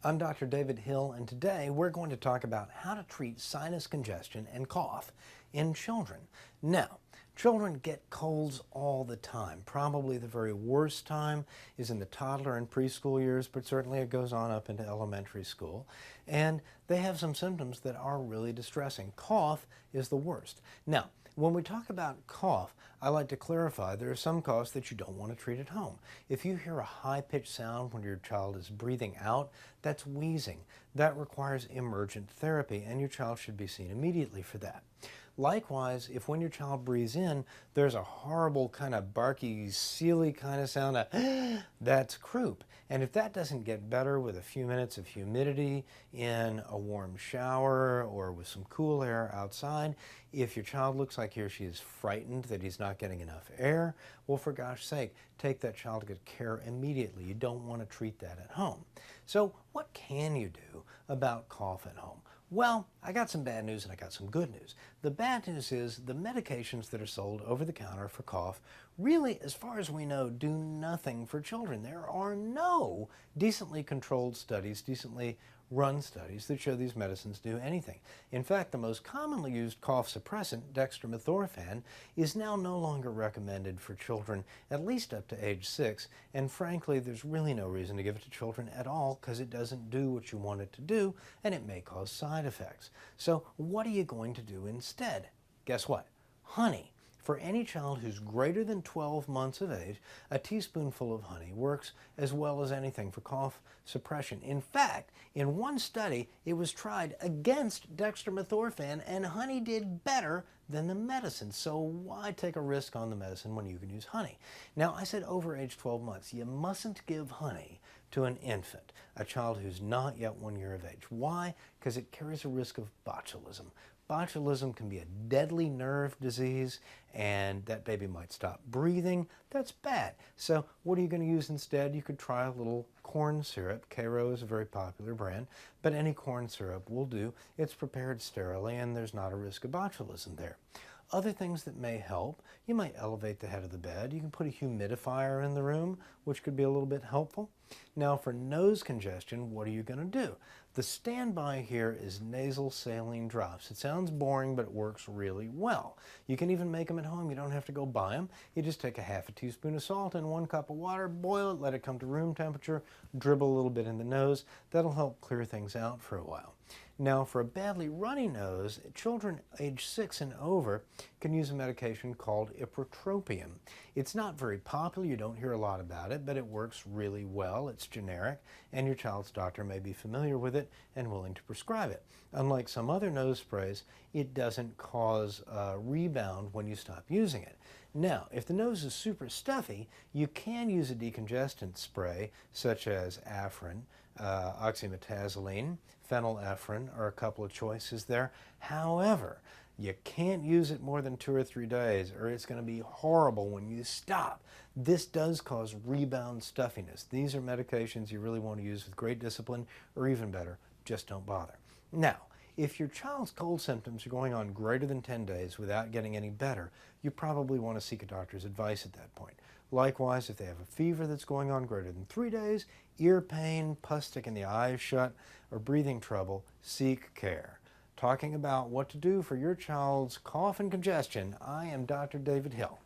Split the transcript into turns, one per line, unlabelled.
I'm Dr. David Hill, and today we're going to talk about how to treat sinus congestion and cough in children. Now, children get colds all the time. Probably the very worst time is in the toddler and preschool years, but certainly it goes on up into elementary school. And they have some symptoms that are really distressing. Cough is the worst. Now, when we talk about cough, I like to clarify there are some coughs that you don't want to treat at home. If you hear a high-pitched sound when your child is breathing out, that's wheezing. That requires emergent therapy, and your child should be seen immediately for that. Likewise, if when your child breathes in, there's a horrible kind of barky, sealy kind of sound, that's croup. And if that doesn't get better with a few minutes of humidity in a warm shower or with some cool air outside, if your child looks like he or she is frightened that he's not getting enough air, well, for gosh sake, take that child to get care immediately. You don't want to treat that at home. So what can you do about cough at home? Well, I got some bad news and I got some good news. The bad news is the medications that are sold over the counter for cough really, as far as we know, do nothing for children. There are no decently controlled studies, decently run studies that show these medicines do anything. In fact, the most commonly used cough suppressant, dextromethorphan, is now no longer recommended for children at least up to age 6, and frankly, there's really no reason to give it to children at all because it doesn't do what you want it to do, and it may cause side effects. So what are you going to do instead? Guess what? Honey. For any child who's greater than 12 months of age, a teaspoonful of honey works as well as anything for cough suppression. In fact, in one study, it was tried against dextromethorphan, and honey did better than the medicine. So why take a risk on the medicine when you can use honey? Now, I said over age 12 months. You mustn't give honey to an infant, a child who's not yet 1 year of age. Why? Because it carries a risk of botulism. Botulism can be a deadly nerve disease, and that baby might stop breathing. That's bad. So what are you going to use instead? You could try a little corn syrup. Karo is a very popular brand, but any corn syrup will do. It's prepared sterilely, and there's not a risk of botulism there. Other things that may help, you might elevate the head of the bed. You can put a humidifier in the room, which could be a little bit helpful. Now for nose congestion, what are you going to do? The standby here is nasal saline drops. It sounds boring, but it works really well. You can even make them at home. You don't have to go buy them. You just take a half a teaspoon of salt and 1 cup of water, boil it, let it come to room temperature, dribble a little bit in the nose. That'll help clear things out for a while. Now, for a badly runny nose, children age 6 and over can use a medication called ipratropium. It's not very popular. You don't hear a lot about it, but it works really well. It's generic, and your child's doctor may be familiar with it and willing to prescribe it. Unlike some other nose sprays, it doesn't cause a rebound when you stop using it. Now, if the nose is super stuffy, you can use a decongestant spray such as Afrin, oxymetazoline, phenylephrine are a couple of choices there. However, you can't use it more than 2 or 3 days or it's going to be horrible when you stop. This does cause rebound stuffiness. These are medications you really want to use with great discipline, or even better, just don't bother. Now, if your child's cold symptoms are going on greater than 10 days without getting any better, you probably want to seek a doctor's advice at that point. Likewise, if they have a fever that's going on greater than 3 days, ear pain, pus sticking the eyes shut, or breathing trouble, seek care. Talking about what to do for your child's cough and congestion, I am Dr. David Hill.